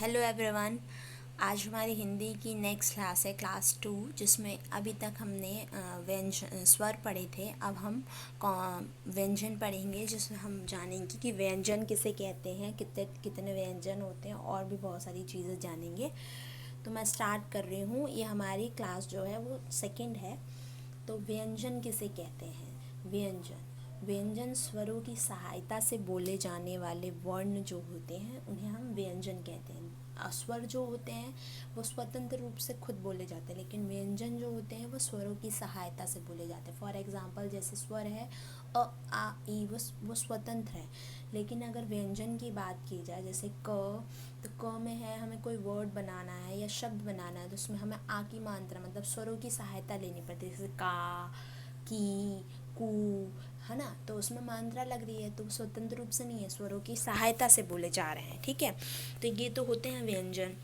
Hello everyone. आज हमारी हिंदी की नेक्स्ट क्लास है क्लास 2, जिसमें अभी तक हमने व्यंजन स्वर पढ़े थे। अब हम व्यंजन पढ़ेंगे, जिसमें हम जानेंगे कि व्यंजन किसे कहते हैं, कितने कितने व्यंजन होते हैं, और भी बहुत सारी चीज़ें जानेंगे। तो मैं स्टार्ट कर रही हूँ। ये हमारी क्लास जो है वो सेकंड है। तो व्यंजन किसे कहते हैं? व्यंजन स्वरों की सहायता से बोले जाने वाले वर्ण जो होते हैं उन्हें हम व्यंजन कहते हैं। स्वर जो होते हैं वो स्वतंत्र रूप से खुद बोले जाते हैं, लेकिन व्यंजन जो होते हैं वो स्वरों की सहायता से बोले जाते हैं। फॉर एग्जांपल, जैसे स्वर है अ आ ई, वो स्वतंत्र है। लेकिन अगर व्यंजन की बात की जाए, जैसे क, तो क में है हमें कोई वर्ड बनाना है या शब्द बनाना है, तो उसमें हमें आ की मात्रा मतलब स्वरों की सहायता लेनी पड़ती है। जैसे का, की, कू, है ना, तो उसमें मात्रा लग रही है, तो स्वतंत्र रूप से नहीं है, स्वरों की सहायता से बोले जा रहे हैं। ठीक है, तो ये तो होते हैं व्यंजन।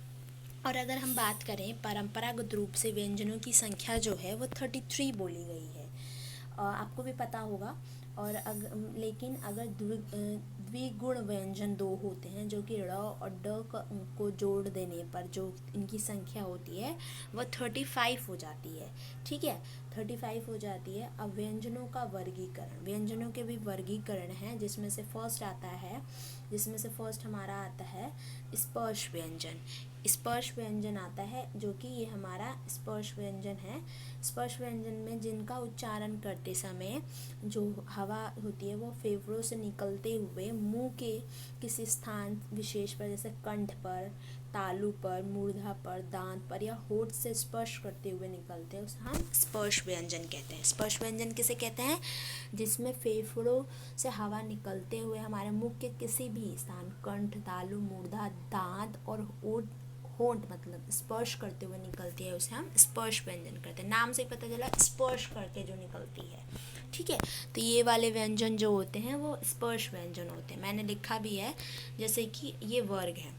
और अगर हम बात करें परंपरागत रूप से व्यंजनों की संख्या जो है वो 33 बोली गई है। आपको भी पता होगा। और लेकिन अगर द्विगुण व्यंजन दो होते हैं, जो कि ड़ और ड को जोड़ देने पर जो इनकी संख्या होती है वह 35 हो जाती है। ठीक है, 35 हो जाती है। अब व्यंजनों का वर्गीकरण, व्यंजनों के भी वर्गीकरण हैं, जिसमें से फर्स्ट हमारा आता है स्पर्श व्यंजन। स्पर्श व्यंजन आता है, जो कि ये हमारा स्पर्श व्यंजन है। स्पर्श व्यंजन में जिनका उच्चारण करते समय जो हवा होती है वो फेफड़ों से निकलते हुए मुंह के किसी स्थान विशेष पर, जैसे कंठ पर, तालु पर, मूर्धा पर, दांत पर या होठ से स्पर्श करते हुए निकलते हैं, उसे हम स्पर्श व्यंजन कहते हैं। स्पर्श व्यंजन किसे कहते हैं? जिसमें फेफड़ों से हवा निकलते हुए हमारे मुंह के किसी भी स्थान, कंठ, तालु, मूर्धा, दांत और होंठ मतलब स्पर्श करते हुए निकलती है, उसे हम स्पर्श व्यंजन करते हैं। नाम से ही पता चला, स्पर्श करके जो निकलती है। ठीक है, तो ये वाले व्यंजन जो होते हैं वो स्पर्श व्यंजन होते हैं। मैंने लिखा भी है, जैसे कि ये वर्ग है।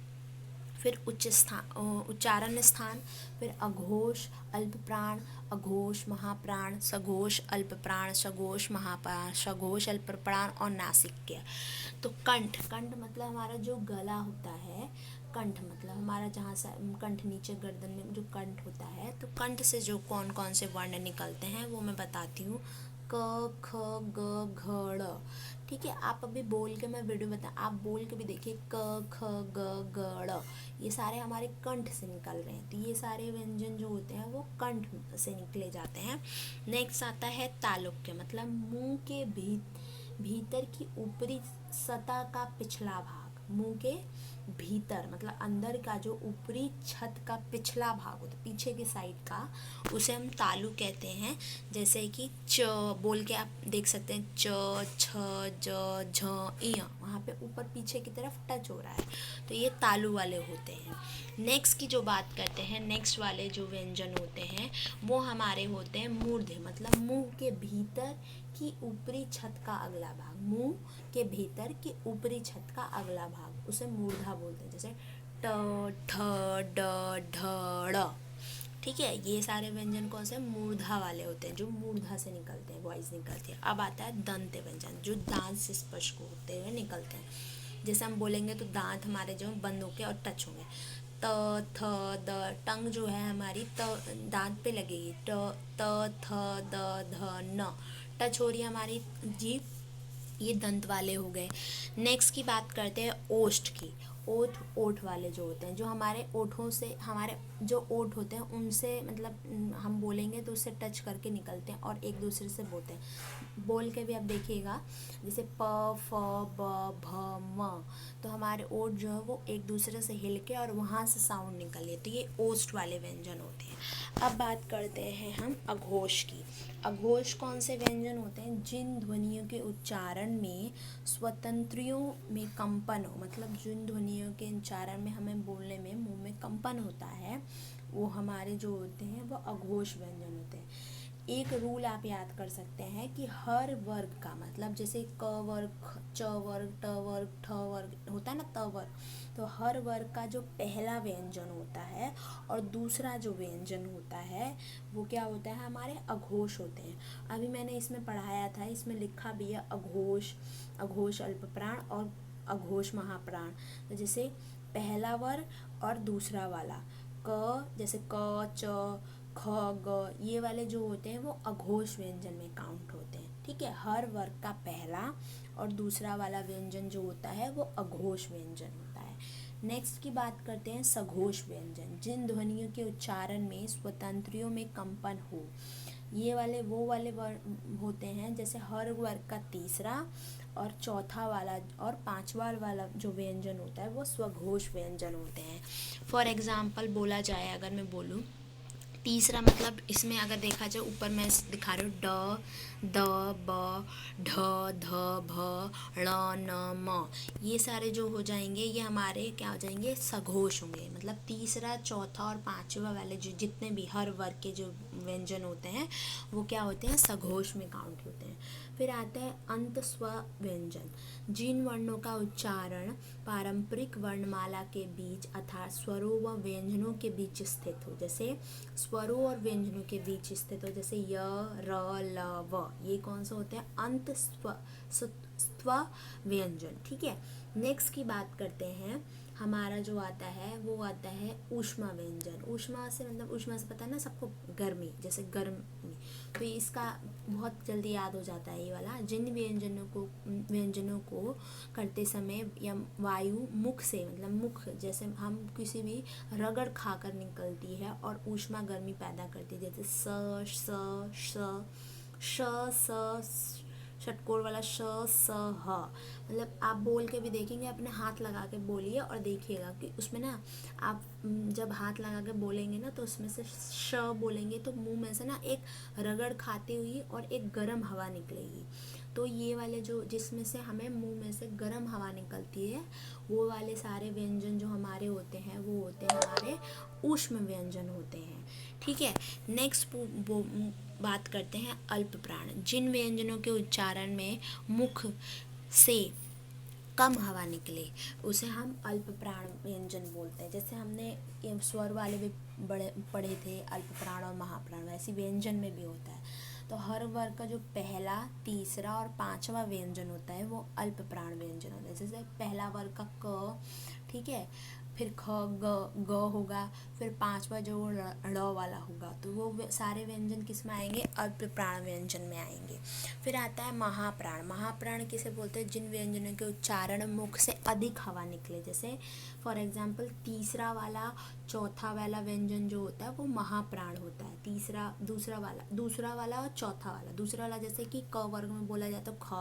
फिर उच्चारण स्थान, फिर अघोष, अल्प प्राण, अघोष, महाप्राण, सघोष, अल्प प्राण, सघोष, महाप्राण, सघोष, अल्प प्राण और नासिक्य। तो कंठ मतलब हमारा जो गला होता है, कंठ मतलब हमारा जहाँ से कंठ नीचे गर्दन में जो कंठ होता है, तो कंठ से जो कौन कौन से वर्ण निकलते हैं वो मैं बताती हूँ। क, ख, ग, घ, ड़। ठीक है, आप अभी बोल के, मैं वीडियो आप बोल के भी देखिए, क, ख, ग, घ, ड़। ये सारे हमारे कंठ से निकल रहे हैं, तो ये सारे व्यंजन जो होते हैं वो कंठ से निकले जाते हैं। नेक्स्ट आता है तालुक्य, मतलब मुंह के भीतर की ऊपरी सतह का पिछला भाग, मुंह के भीतर मतलब अंदर का जो ऊपरी छत का पिछला भाग होता है, पीछे की साइड का, उसे हम तालु कहते हैं। जैसे कि च बोल के आप देख सकते हैं, च, छ, ज, झ, इया, वहाँ पे ऊपर पीछे की तरफ टच हो रहा है, तो ये तालु वाले होते हैं। नेक्स्ट की जो बात करते हैं, नेक्स्ट वाले जो व्यंजन होते हैं वो हमारे होते हैं मूर्ध, मतलब मुंह के भीतर की ऊपरी छत का अगला भाग, मुंह के भीतर की ऊपरी छत का अगला भाग, उसे मूर्धा बोलते हैं। जैसे ट, ठ, ड, ढ, ड़। ठीक है, ये सारे व्यंजन कौन से मूर्धा वाले होते हैं, जो मूर्धा से निकलते हैं, वॉइस निकलती है। अब आता है दंत व्यंजन, जो दांत से स्पर्श होते हुए निकलते हैं। जैसे हम बोलेंगे तो दांत हमारे जो बंद होके और टच होंगे। त, थ, द, टंग जो है हमारी दांत पे लगेगी। त, थ, द, ध, न, टच हो रही है हमारी जीभ, ये दंत वाले हो गए। नेक्स्ट की बात करते हैं ओष्ठ की। ओठ वाले जो होते हैं, जो हमारे ओठों से, हमारे जो ओठ होते हैं उनसे मतलब हम बोलेंगे तो उससे टच करके निकलते हैं और एक दूसरे से बोलते हैं। बोल के भी आप देखिएगा, जैसे प, फ, ब, भ, म, तो हमारे ओठ जो है वो एक दूसरे से हिल के और वहाँ से साउंड निकले, तो ये ओष्ठ वाले व्यंजन होते हैं। अब बात करते हैं हम अघोष की। अघोष कौन से व्यंजन होते हैं? जिन ध्वनियों के उच्चारण में स्वतंत्रियों में कंपन हो, मतलब जिन ध्वनियों के उच्चारण में हमें बोलने में मुंह में कंपन होता है, वो हमारे जो होते हैं वो अघोष व्यंजन होते हैं। एक रूल आप याद कर सकते हैं कि हर वर्ग का मतलब, जैसे क वर्ग, च वर्ग, ट वर्ग, ठ वर्ग होता है ना, त वर्ग, तो हर वर्ग का जो पहला व्यंजन होता है और दूसरा जो व्यंजन होता है वो क्या होता है? हमारे अघोष होते हैं। अभी मैंने इसमें पढ़ाया था, इसमें लिखा भी है अघोष, अघोष अल्प प्राण और अघोष महाप्राण। तो जैसे पहला वर्ग और दूसरा वाला। क जैसे क च ख ग, ये वाले जो होते हैं वो अघोष व्यंजन में काउंट होते हैं। ठीक है, हर वर्ग का पहला और दूसरा वाला व्यंजन जो होता है वो अघोष व्यंजन होता है। नेक्स्ट की बात करते हैं सघोष व्यंजन, जिन ध्वनियों के उच्चारण में स्वतंत्रियों में कंपन हो। ये वाले वो वाले वर्ग होते हैं, जैसे हर वर्ग का तीसरा और चौथा वाला और पांचवा वाला जो व्यंजन होता है वो स्वघोष व्यंजन होते हैं। फॉर एग्जाम्पल बोला जाए, अगर मैं बोलूँ तीसरा, मतलब इसमें अगर देखा जाए, ऊपर मैं दिखा रही हूँ ड द ब ढ ध भ ण न म, ये सारे जो हो जाएंगे ये हमारे क्या हो जाएंगे, सघोष होंगे। मतलब तीसरा चौथा और पांचवा वाले जो जितने भी हर वर्ग के जो व्यंजन होते हैं वो क्या होते हैं, सघोष में काउंट होते हैं। फिर आता है अंत स्व व्यंजन, जिन वर्णों का उच्चारण पारंपरिक वर्णमाला के बीच अर्थात स्वरों व व्यंजनों के बीच स्थित हो। जैसे स्वरों और व्यंजनों के बीच स्थित हो, जैसे य र ल व, ये कौन सा होते हैं, अंत स्व व्यंजन। ठीक है, नेक्स्ट की बात करते हैं, हमारा जो आता है वो आता है ऊष्मा व्यंजन। ऊष्मा से मतलब, ऊष्मा से पता है ना सबको, गर्मी, जैसे गर्मी, तो इसका बहुत जल्दी याद हो जाता है ये वाला। जिन व्यंजनों को करते समय या वायु मुख से, मतलब मुख, जैसे हम किसी भी रगड़ खाकर निकलती है और ऊष्मा गर्मी पैदा करती है, जैसे स षटकोर वाला श स ह। मतलब आप बोल के भी देखेंगे, अपने हाथ लगा के बोलिए और देखिएगा कि उसमें ना, आप जब हाथ लगा के बोलेंगे ना तो उसमें से श बोलेंगे तो मुंह में से ना एक रगड़ खाती हुई और एक गर्म हवा निकलेगी। तो ये वाले जो जिसमें से हमें मुंह में से गर्म हवा निकलती है, वो वाले सारे व्यंजन जो हमारे होते हैं वो होते हैं हमारे ऊष्म व्यंजन होते हैं। ठीक है, नेक्स्ट बात करते हैं अल्प प्राण, जिन व्यंजनों के उच्चारण में मुख से कम हवा निकले उसे हम अल्प प्राण व्यंजन बोलते हैं। जैसे हमने स्वर वाले भी पढ़े थे, अल्प प्राण और महाप्राण, वैसे व्यंजन में भी होता है। तो हर वर्ग का जो पहला, तीसरा और पांचवा व्यंजन होता है वो अल्प प्राण व्यंजन होता है। जैसे पहला वर्ग का क, ठीक है, फिर ख ग होगा, फिर पांचवा जो ड़ वाला होगा, तो वो सारे व्यंजन किस में आएंगे, अल्प प्राण व्यंजन में आएंगे। फिर आता है महाप्राण। महाप्राण किसे बोलते हैं, जिन व्यंजनों के उच्चारण मुख से अधिक हवा निकले। जैसे फॉर एग्जाम्पल तीसरा वाला चौथा वाला व्यंजन जो होता है वो महाप्राण होता है। तीसरा दूसरा वाला और चौथा वाला। दूसरा वाला जैसे कि क वर्ग में बोला जाए तो ख,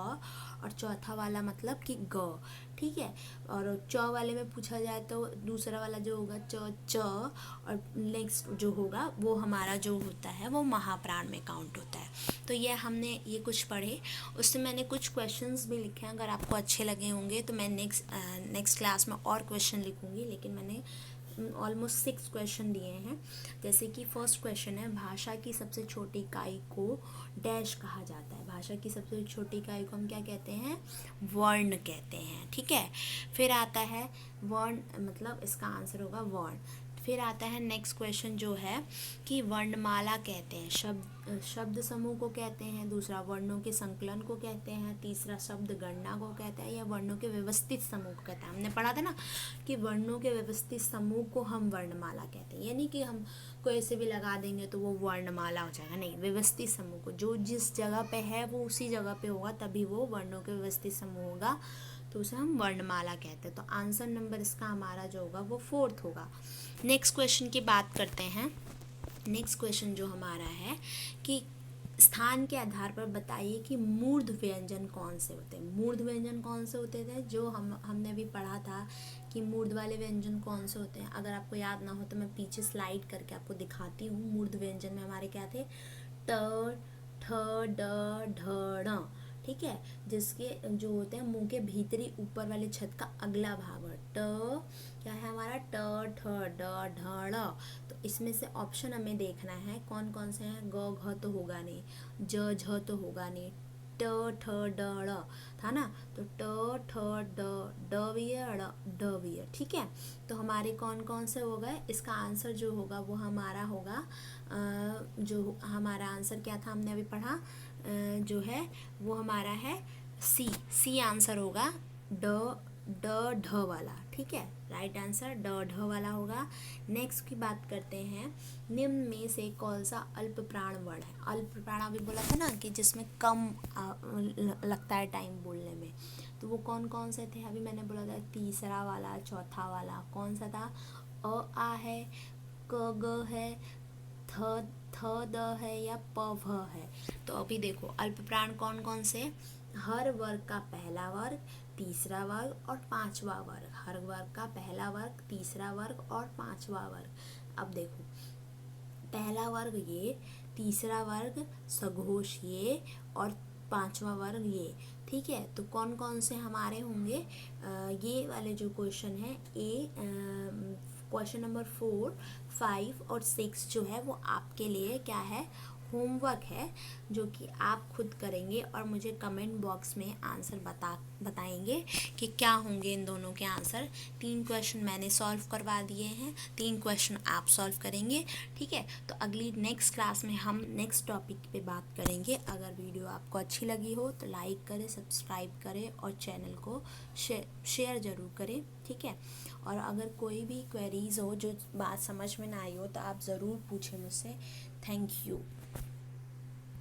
और चौथा वाला मतलब कि ग। ठीक है, और च वाले में पूछा जाए तो दूसरा वाला जो होगा च, और नेक्स्ट जो होगा वो हमारा जो होता है वो महाप्राण में काउंट होता है। तो ये हमने ये कुछ पढ़े, उससे मैंने कुछ क्वेश्चंस भी लिखे हैं। अगर आपको अच्छे लगे होंगे तो मैं नेक्स्ट क्लास में और क्वेश्चन लिखूंगी, लेकिन मैंने ऑलमोस्ट 6 क्वेश्चन दिए हैं। जैसे कि फर्स्ट क्वेश्चन है, भाषा की सबसे छोटी इकाई को डैश कहा जाता है। भाषा की सबसे छोटी इकाई को हम क्या कहते हैं, वर्ण कहते हैं। ठीक है, फिर आता है वर्ण, मतलब इसका आंसर होगा वर्ण। फिर आता है नेक्स्ट क्वेश्चन जो है कि वर्णमाला कहते हैं, शब्द समूह को कहते हैं। दूसरा वर्णों के संकलन को कहते हैं। तीसरा शब्द गणना को कहते हैं, या वर्णों के व्यवस्थित समूह को कहते हैं। हमने पढ़ा था ना कि वर्णों के व्यवस्थित समूह को हम वर्णमाला कहते हैं, यानी कि हम को ऐसे भी लगा देंगे तो वो वर्णमाला हो जाएगा, नहीं, व्यवस्थित समूह को, जो जिस जगह पे है वो उसी जगह पे होगा, तभी वो वर्णों के व्यवस्थित समूह होगा, तो उसे हम वर्णमाला कहते हैं। तो आंसर नंबर इसका हमारा जो होगा वो 4th होगा। नेक्स्ट क्वेश्चन की बात करते हैं। नेक्स्ट क्वेश्चन जो हमारा है कि स्थान के आधार पर बताइए कि मूर्ध व्यंजन कौन से होते हैं। मूर्ध व्यंजन कौन से होते थे, जो हमने अभी पढ़ा था कि मूर्ध वाले व्यंजन कौन से होते हैं। अगर आपको याद ना हो तो मैं पीछे स्लाइड करके आपको दिखाती हूँ। मूर्ध व्यंजन में हमारे क्या थे, ट ठ ड ढ ण। ठीक है, जिसके जो होते हैं मुंह के भीतरी ऊपर वाले छत का अगला भाग है। ट क्या है हमारा, ट ठ ड ढ ण। तो इसमें से ऑप्शन हमें देखना है कौन कौन से हैं। ग घ तो होगा नहीं, ज झ तो होगा नहीं, ट ठ ड ड़ था ना, तो ट ठ ड भी है, ड भी है। ठीक है, तो हमारे कौन कौन से हो गए। इसका आंसर जो होगा वो हमारा होगा, जो हमारा आंसर क्या था हमने अभी पढ़ा, जो है वो हमारा है सी आंसर होगा, ड ढ वाला। ठीक है, राइट आंसर ढ वाला होगा। नेक्स्ट की बात करते हैं, निम्न में से कौन सा अल्प प्राण वर्ण है। अल्प प्राण अभी बोला था ना कि जिसमें कम लगता है टाइम बोलने में, तो वो कौन कौन से थे। अभी मैंने बोला था तीसरा वाला, चौथा वाला कौन सा था, आ है, क ग है, थ द है या प भ है। तो अभी देखो अल्प प्राण कौन कौन से, हर वर्ग का पहला वर्ग, तीसरा वर्ग और पांचवा वर्ग। हर वर्ग का पहला वर्ग, तीसरा वर्ग और पांचवा वर्ग। अब देखो पहला वर्ग ये, तीसरा वर्ग सघोष ये और पांचवा वर्ग ये। ठीक है, तो कौन कौन से हमारे होंगे, ये वाले जो क्वेश्चन है ए, क्वेश्चन नंबर 4, 5 और 6 जो है वो आपके लिए क्या है, होमवर्क है, जो कि आप खुद करेंगे और मुझे कमेंट बॉक्स में आंसर बताएंगे कि क्या होंगे इन दोनों के आंसर। 3 क्वेश्चन मैंने सॉल्व करवा दिए हैं, 3 क्वेश्चन आप सॉल्व करेंगे। ठीक है, तो अगली नेक्स्ट क्लास में हम नेक्स्ट टॉपिक पे बात करेंगे। अगर वीडियो आपको अच्छी लगी हो तो लाइक करें, सब्सक्राइब करें और चैनल को शेयर ज़रूर करें। ठीक है, और अगर कोई भी क्वेरीज हो, जो बात समझ में ना आई हो, तो आप ज़रूर पूछें मुझसे। Thank you.